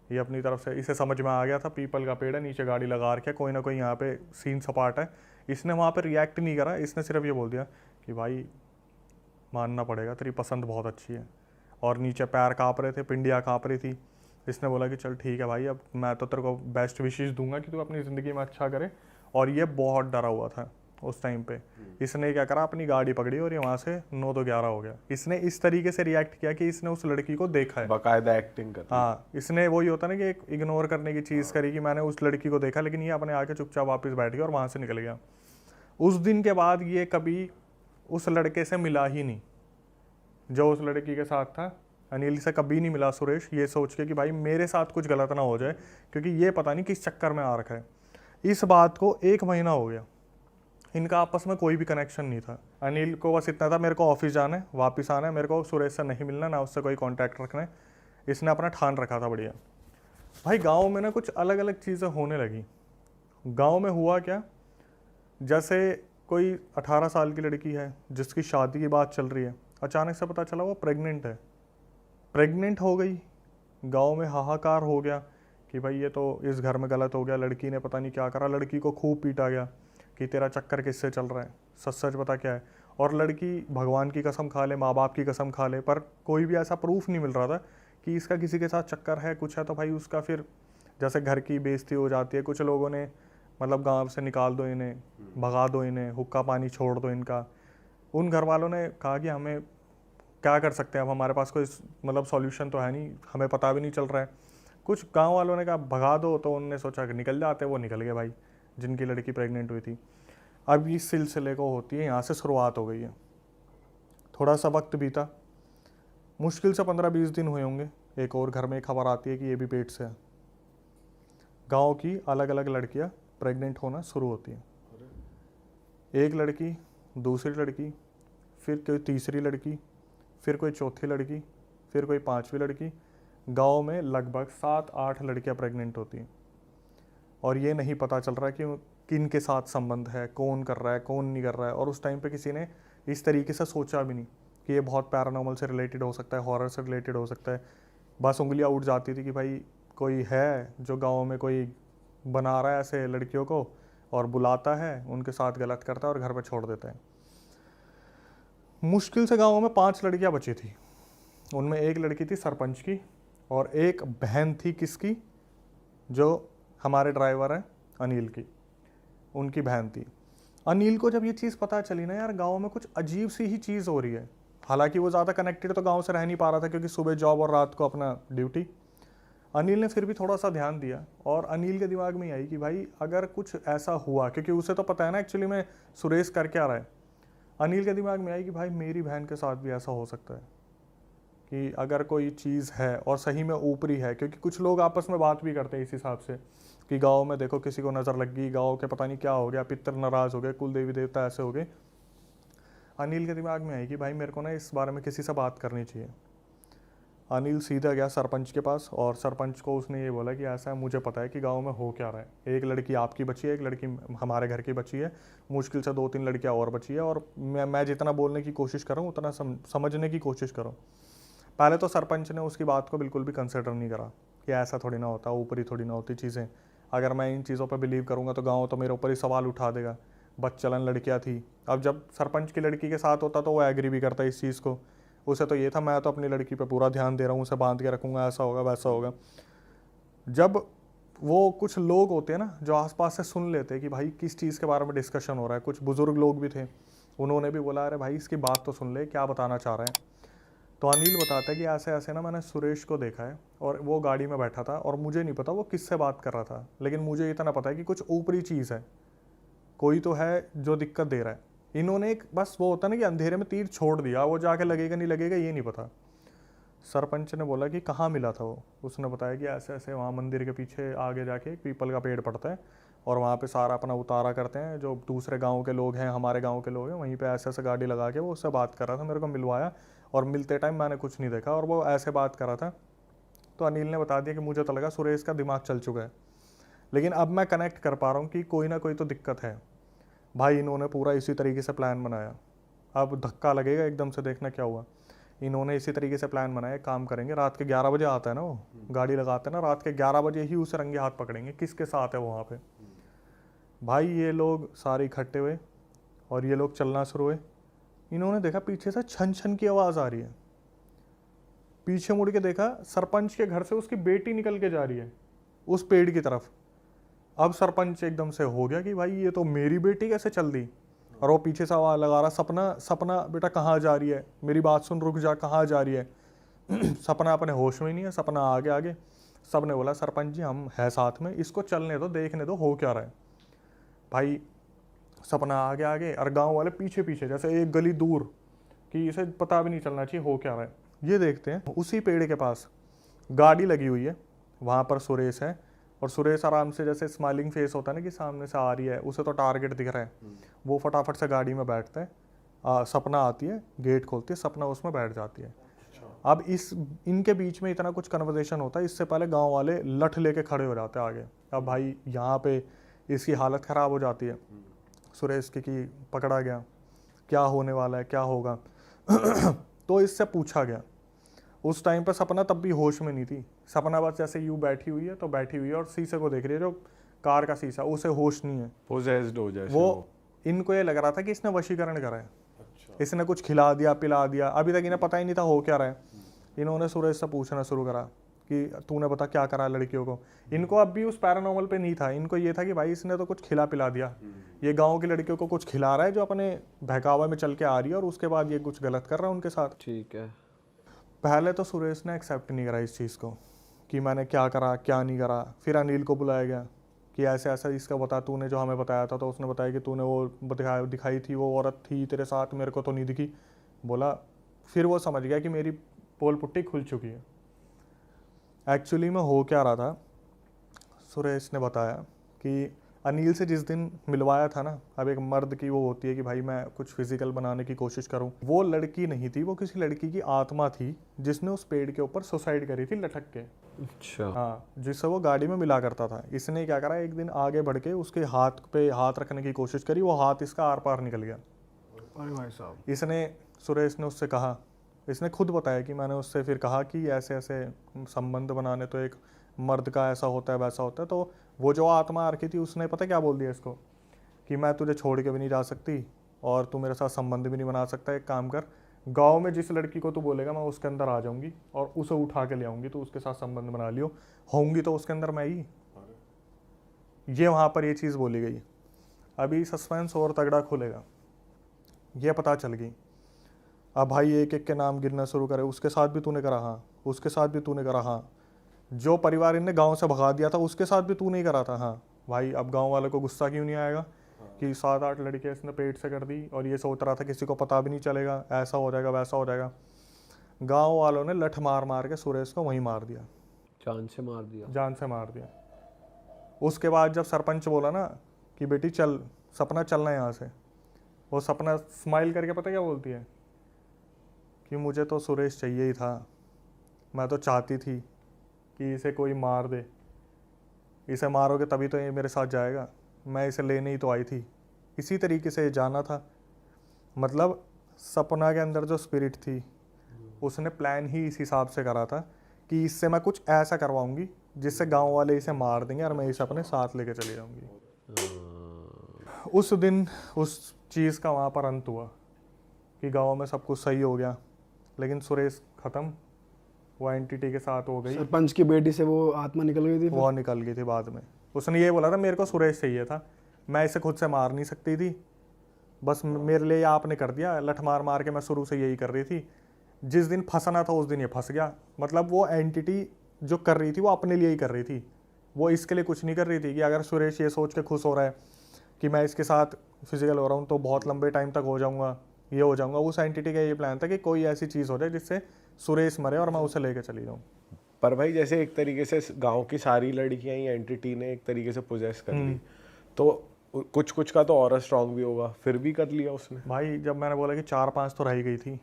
ये अपनी तरफ से, इसे समझ में आ गया था पीपल का पेड़ है, नीचे गाड़ी लगा रखी है, कोई ना कोई यहाँ पे सीन सपाट है। इसने वहाँ पे रिएक्ट नहीं करा, इसने सिर्फ ये बोल दिया कि भाई मानना पड़ेगा तेरी पसंद बहुत अच्छी है। और नीचे पैर काँप रहे थे, पिंडियाँ काँप रही थी। इसने बोला कि चल ठीक है भाई, अब मैं तो तेरे को बेस्ट विशेष दूंगा कि तू अपनी ज़िंदगी में अच्छा करे। और ये बहुत डरा हुआ था उस टाइम पे। इसने क्या करा, अपनी गाड़ी पकड़ी और ये वहाँ से 9 तो 11 हो गया। इसने इस तरीके से रिएक्ट किया कि इसने उस लड़की को देखा है, बाकायदा एक्टिंग कर। हाँ, इसने वही होता ना कि एक इग्नोर करने की चीज़ करी कि मैंने उस लड़की को देखा, लेकिन ये अपने आके चुपचाप वापस बैठ गया और वहाँ से निकल गया। उस दिन के बाद ये कभी उस लड़के से मिला ही नहीं जो उस लड़की के साथ था। अनिल से कभी नहीं मिला सुरेश, ये सोच के कि भाई मेरे साथ कुछ गलत ना हो जाए, क्योंकि ये पता नहीं किस चक्कर में आ रखा है। इस बात को 1 महीना हो गया, इनका आपस में कोई भी कनेक्शन नहीं था। अनिल को बस इतना था, मेरे को ऑफिस जाना है, वापस आना है, मेरे को सुरेश से नहीं मिलना, ना उससे कोई कांटेक्ट रखना है। इसने अपना ठान रखा था बढ़िया। भाई गांव में ना कुछ अलग अलग चीज़ें होने लगी। गांव में हुआ क्या, जैसे कोई 18 साल की लड़की है जिसकी शादी की बात चल रही है, अचानक से पता चला वो प्रेग्नेंट है। प्रेग्नेंट हो गई, गांव में हाहाकार हो गया कि भाई ये तो इस घर में गलत हो गया, लड़की ने पता नहीं क्या करा, लड़की को खूब पीटा गया कि तेरा चक्कर किससे चल रहा है, सच सच बता क्या है। और लड़की भगवान की कसम खा ले, माँ बाप की कसम खा ले, पर कोई भी ऐसा प्रूफ नहीं मिल रहा था कि इसका किसी के साथ चक्कर है, कुछ है। तो भाई उसका फिर जैसे घर की बेइज्जती हो जाती है, कुछ लोगों ने मतलब गांव से निकाल दो इन्हें, भगा दो इन्हें, हुक्का पानी छोड़ दो इनका। उन घर वालों ने कहा कि हमें क्या कर सकते हैं, अब हमारे पास कोई मतलब सॉल्यूशन तो है नहीं, हमें पता भी नहीं चल रहा है। कुछ गांव वालों ने कहा भगा दो, तो उन्होंने सोचा कि निकल जाते, वो निकल गए भाई, जिनकी लड़की प्रेग्नेंट हुई थी। अब इस सिलसिले को होती है, यहाँ से शुरुआत हो गई है। थोड़ा सा वक्त बीता, मुश्किल से 15-20 दिन हुए होंगे, एक और घर में एक खबर आती है कि ये भी पेट से है। गांव की अलग अलग लड़कियां प्रेग्नेंट होना शुरू होती हैं। एक लड़की, दूसरी लड़की, फिर कोई तीसरी लड़की, फिर कोई चौथी लड़की, फिर कोई 5वीं लड़की। गांव में लगभग 7-8 लड़कियां प्रेग्नेंट होती हैं और ये नहीं पता चल रहा कि किन के साथ संबंध है, कौन कर रहा है, कौन नहीं कर रहा है। और उस टाइम पे किसी ने इस तरीके से सोचा भी नहीं कि ये बहुत पैरानॉर्मल से रिलेटेड हो सकता है, हॉरर से रिलेटेड हो सकता है। बस उंगलियां उठ जाती थी कि भाई कोई है जो गांव में कोई बना रहा है ऐसे लड़कियों को और बुलाता है, उनके साथ गलत करता है और घर पर छोड़ देता है। मुश्किल से गाँव में 5 लड़कियाँ बची थी। उनमें एक लड़की थी सरपंच की और एक बहन थी किसकी, जो हमारे ड्राइवर हैं अनिल की, उनकी बहन थी। अनिल को जब ये चीज़ पता चली ना यार, गांव में कुछ अजीब सी ही चीज़ हो रही है। हालांकि वो ज़्यादा कनेक्टेड तो गांव से रह नहीं पा रहा था क्योंकि सुबह जॉब और रात को अपना ड्यूटी। अनिल ने फिर भी थोड़ा सा ध्यान दिया और अनिल के दिमाग में आई कि भाई अगर कुछ ऐसा हुआ, क्योंकि उसे तो पता है ना एक्चुअली में सुरेश कर क्या रहा है। अनिल के दिमाग में आई कि भाई मेरी बहन के साथ भी ऐसा हो सकता है कि अगर कोई चीज़ है और सही में ऊपरी है, क्योंकि कुछ लोग आपस में बात भी करते हैं इस हिसाब से कि गांव में देखो किसी को नज़र लग गई, गांव के पता नहीं क्या हो गया, पितर नाराज़ हो गए, कुल देवी देवता ऐसे हो गए। अनिल के दिमाग में आई कि भाई मेरे को ना इस बारे में किसी से बात करनी चाहिए। अनिल सीधा गया सरपंच के पास और सरपंच को उसने ये बोला कि ऐसा है, मुझे पता है कि गांव में हो क्या रहा है। एक लड़की आपकी बची है, एक लड़की हमारे घर की बची है, मुश्किल से 2-3 लड़कियां और बची है। और मैं जितना बोलने की कोशिश कर रहा हूँ उतना समझने की कोशिश करो। पहले तो सरपंच ने उसकी बात को बिल्कुल भी कंसिडर नहीं करा कि ऐसा थोड़ी ना होता, ऊपरी थोड़ी ना होती चीज़ें। अगर मैं इन चीज़ों पर बिलीव करूँगा तो गाँव तो मेरे ऊपर ही सवाल उठा देगा, बदचलन लड़कियाँ थी। अब जब सरपंच की लड़की के साथ होता तो वो एग्री भी करता इस चीज़ को। उसे तो ये था मैं तो अपनी लड़की पे पूरा ध्यान दे रहा हूँ, उसे बांध के रखूँगा, ऐसा होगा वैसा होगा। जब वो कुछ लोग होते हैं ना जो आसपास से सुन लेते हैं कि भाई किस चीज़ के बारे में डिस्कशन हो रहा है, कुछ बुजुर्ग लोग भी थे, उन्होंने भी बोला अरे भाई इसकी बात तो सुन ले, क्या बताना चाह रहे हैं। तो अनिल बताता है कि ऐसे ऐसे ना मैंने सुरेश को देखा है और वो गाड़ी में बैठा था और मुझे नहीं पता वो किससे बात कर रहा था, लेकिन मुझे इतना पता है कि कुछ ऊपरी चीज़ है, कोई तो है जो दिक्कत दे रहा है। इन्होंने एक बस वो होता ना कि अंधेरे में तीर छोड़ दिया, वो जाके लगेगा नहीं लगेगा ये नहीं पता। सरपंच ने बोला कि कहाँ मिला था वो, उसने बताया कि ऐसे ऐसे वहाँ मंदिर के पीछे आगे जाके एक पीपल का पेड़ पड़ता है और वहाँ पे सारा अपना उतारा करते हैं, जो दूसरे गांव के लोग हैं, हमारे गांव के लोग हैं, वहीं पे ऐसे ऐसे गाड़ी लगा के वो उससे बात कर रहा था। मेरे को मिलवाया और मिलते टाइम मैंने कुछ नहीं देखा और वो ऐसे बात कर रहा था तो अनिल ने बता दिया कि मुझे तो लगा सुरेश का दिमाग चल चुका है, लेकिन अब मैं कनेक्ट कर पा रहा हूँ कि कोई ना कोई तो दिक्कत है। भाई इन्होंने पूरा इसी तरीके से प्लान बनाया। अब धक्का लगेगा एकदम से, देखना क्या हुआ। इन्होंने इसी तरीके से प्लान बनाया, काम करेंगे, रात के 11 बजे आता है ना वो, गाड़ी लगाते हैं ना, रात के 11 बजे ही उसे रंगे हाथ पकड़ेंगे, किसके साथ है वो वहाँ पे। भाई ये लोग सारे इकट्ठे हुए और ये लोग चलना शुरू हुए। इन्होंने देखा पीछे से छन छन की आवाज़ आ रही है। पीछे मुड़ के देखा, सरपंच के घर से उसकी बेटी निकल के जा रही है उस पेड़ की तरफ। अब सरपंच एकदम से हो गया कि भाई ये तो मेरी बेटी कैसे चल दी, और वो पीछे से आवाज़ लगा रहा, सपना सपना बेटा कहाँ जा रही है, मेरी बात सुन, रुक जा, कहाँ जा रही है। सपना अपने होश में ही नहीं है, सपना आगे आगे। सब ने बोला सरपंच जी हम है साथ में, इसको चलने दो, देखने दो हो क्या रहा है। भाई सपना आगे आगे और गांव वाले पीछे पीछे, जैसे एक गली दूर कि इसे पता भी नहीं चलना चाहिए हो क्या रहा है। ये देखते हैं उसी पेड़ के पास गाड़ी लगी हुई है, वहाँ पर सुरेश है, और सुरेश आराम से, जैसे स्माइलिंग फेस होता है ना कि सामने से आ रही है, उसे तो टारगेट दिख रहा है, वो फटाफट से गाड़ी में बैठता है। सपना आती है, गेट खोलती है, सपना उसमें बैठ जाती है। अब इनके बीच में इतना कुछ कन्वर्सेशन होता है, इससे पहले गांव वाले लठ लेके खड़े हो जाते हैं आगे। अब भाई यहाँ पे इसकी हालत ख़राब हो जाती है सुरेश की कि पकड़ा गया, क्या होने वाला है, क्या होगा। तो इससे पूछा गया। उस टाइम पर सपना तब भी होश में नहीं थी। सपना बस जैसे यूँ बैठी हुई है तो बैठी हुई है और शीशे को देख रही है, जो कार का शीशा, उसे होश नहीं है। पोजेस्ड हो जाए वो इनको ये लग रहा था कि इसने वशीकरण करा है, इसने कुछ खिला दिया पिला दिया। अभी तक इन्हें पता ही नहीं था हो क्या रहा है। इन्होंने सुरेश से पूछना शुरू करा कि तूने बता क्या करा लड़कियों को। इनको अब भी उस पैरानॉर्मल पे नहीं था, इनको ये था कि भाई इसने तो कुछ खिला पिला दिया, ये गांव की लड़कियों को कुछ खिला रहा है जो अपने बहकावा में चल के आ रही है, और उसके बाद ये कुछ गलत कर रहा है उनके साथ। ठीक है। पहले तो सुरेश ने एक्सेप्ट नहीं करा इस चीज़ को कि मैंने क्या करा क्या नहीं करा। फिर अनिल को बुलाया गया कि ऐसे ऐसा इसका बता, तूने जो हमें बताया था। तो उसने बताया कि तूने वो दिखाई थी, वो औरत थी तेरे साथ, मेरे को तो नहीं दिखी। बोला, फिर वो समझ गया कि मेरी पोल पुट्टी खुल चुकी है। एक्चुअली में हो क्या रहा था, सुरेश ने बताया कि अनिल से जिस दिन मिलवाया था ना, अब एक मर्द की वो होती है कि भाई मैं कुछ फिजिकल बनाने की कोशिश करूं, वो लड़की नहीं थी, वो किसी लड़की की आत्मा थी जिसने उस पेड़ के ऊपर सुसाइड करी थी लटक के। अच्छा। हाँ, जिससे वो गाड़ी में मिला करता था। इसने क्या करा, एक दिन आगे बढ़ के उसके हाथ पे हाथ रखने की कोशिश करी, वो हाथ इसका आर पार निकल गया। अरे भाई साहब। इसने सुरेश ने उससे कहा, इसने खुद बताया कि मैंने उससे फिर कहा कि ऐसे ऐसे संबंध बनाने तो एक मर्द का ऐसा होता है वैसा होता है। तो वो जो आत्मा आ रखी थी उसने पता क्या बोल दिया इसको कि मैं तुझे छोड़ के भी नहीं जा सकती और तू मेरे साथ संबंध भी नहीं बना सकता। एक काम कर, गांव में जिस लड़की को तू बोलेगा मैं उसके अंदर आ जाऊंगी और उसे उठा के ले आऊंगी, तो उसके साथ संबंध बना लियो, होंगी तो उसके अंदर मैं ही। ये वहाँ पर ये चीज़ बोली गई। अभी सस्पेंस और तगड़ा खुलेगा, ये पता चल गई। अब भाई एक एक के नाम गिरना शुरू करे, उसके साथ भी तूने करा, हाँ उसके साथ भी तूने करा, हाँ जो परिवार इनने गांव से भगा दिया था उसके साथ भी तू नहीं करा था, हाँ। भाई अब गांव वालों को गुस्सा क्यों नहीं आएगा कि 7-8 लड़कियां इसने पेट से कर दी और ये सोच रहा था किसी को पता भी नहीं चलेगा, ऐसा हो जाएगा वैसा हो जाएगा। गांव वालों ने लठ मार मार के सुरेश को वहीं मार दिया, जान से मार दिया। जान से मार दिया। उसके बाद जब सरपंच बोला ना कि बेटी चल, सपना चलना यहाँ से, वो सपना स्माइल करके पता क्या बोलती है कि मुझे तो सुरेश चाहिए ही था, मैं तो चाहती थी कि इसे कोई मार दे, इसे मारोगे तभी तो ये मेरे साथ जाएगा, मैं इसे लेने ही तो आई थी, इसी तरीके से जाना था। मतलब सपना के अंदर जो स्पिरिट थी उसने प्लान ही इस हिसाब से करा था कि इससे मैं कुछ ऐसा करवाऊंगी जिससे गांव वाले इसे मार देंगे और मैं इसे अपने साथ लेके चली जाऊंगी। उस दिन उस चीज़ का वहाँ पर अंत हुआ कि गांव में सब कुछ सही हो गया, लेकिन सुरेश ख़त्म, वो एंटिटी के साथ हो गई। सरपंच की बेटी से वो आत्मा निकल गई थी। वो निकल गई थी बाद में। उसने ये बोला था मेरे को सुरेश चाहिए था, मैं इसे खुद से मार नहीं सकती थी, बस मेरे लिए आपने कर दिया, लठ मार मार के मैं शुरू से यही कर रही थी, जिस दिन फंसना था उस दिन ये फंस गया। मतलब वो एंटिटी जो कर रही थी वो अपने लिए ही कर रही थी, वो इसके लिए कुछ नहीं कर रही थी कि अगर सुरेश ये सोच के खुश हो रहा है कि मैं इसके साथ फिजिकल हो रहा हूँ तो बहुत लंबे टाइम तक हो जाऊँगा, ये हो जाऊँगा। उस एंटिटी का ये प्लान था कि कोई ऐसी चीज़ हो जाए जिससे सुरेश मरे और मैं उसे लेके चली जाऊँ। पर भाई जैसे एक तरीके से गांव की सारी लड़कियां ही एंटिटी ने एक तरीके से पोजेस कर ली, तो कुछ कुछ का तो और स्ट्रांग भी होगा, फिर भी कर लिया उसने। भाई जब मैंने बोला कि 4-5 तो रह गई थी,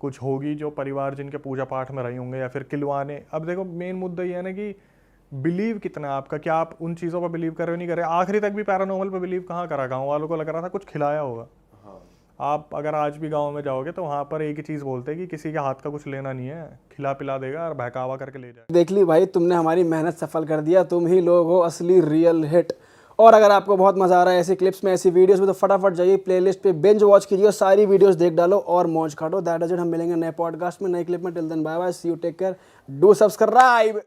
कुछ होगी जो परिवार जिनके पूजा पाठ में रही होंगे, या फिर किलवाने। अब देखो मेन मुद्दा ये है ना कि बिलीव कितना है आपका, क्या आप उन चीज़ों पर बिलीव कर रहे हो नहीं कर रहे। आखिरी तक भी पैरानॉर्मल पर बिलीव कहाँ करा, गाँव वालों को लग रहा था कुछ खिलाया होगा। आप अगर आज भी गांव में जाओगे तो वहाँ पर एक ही चीज़ बोलते हैं कि किसी के हाथ का कुछ लेना नहीं है, खिला पिला देगा और बहकावा करके ले जाएगा। देख ली भाई, तुमने हमारी मेहनत सफल कर दिया, तुम ही लोग हो असली रियल हिट। और अगर आपको बहुत मजा आ रहा है ऐसी क्लिप्स में, ऐसी वीडियोस में, तो फटाफट जाइए प्लेलिस्ट पे बिंज वॉच कीजिए, सारी वीडियोस देख डालो और मौज काटो। That is it. हम मिलेंगे नए पॉडकास्ट में, नए क्लिप में। Till then bye bye, see you, take care, do subscribe.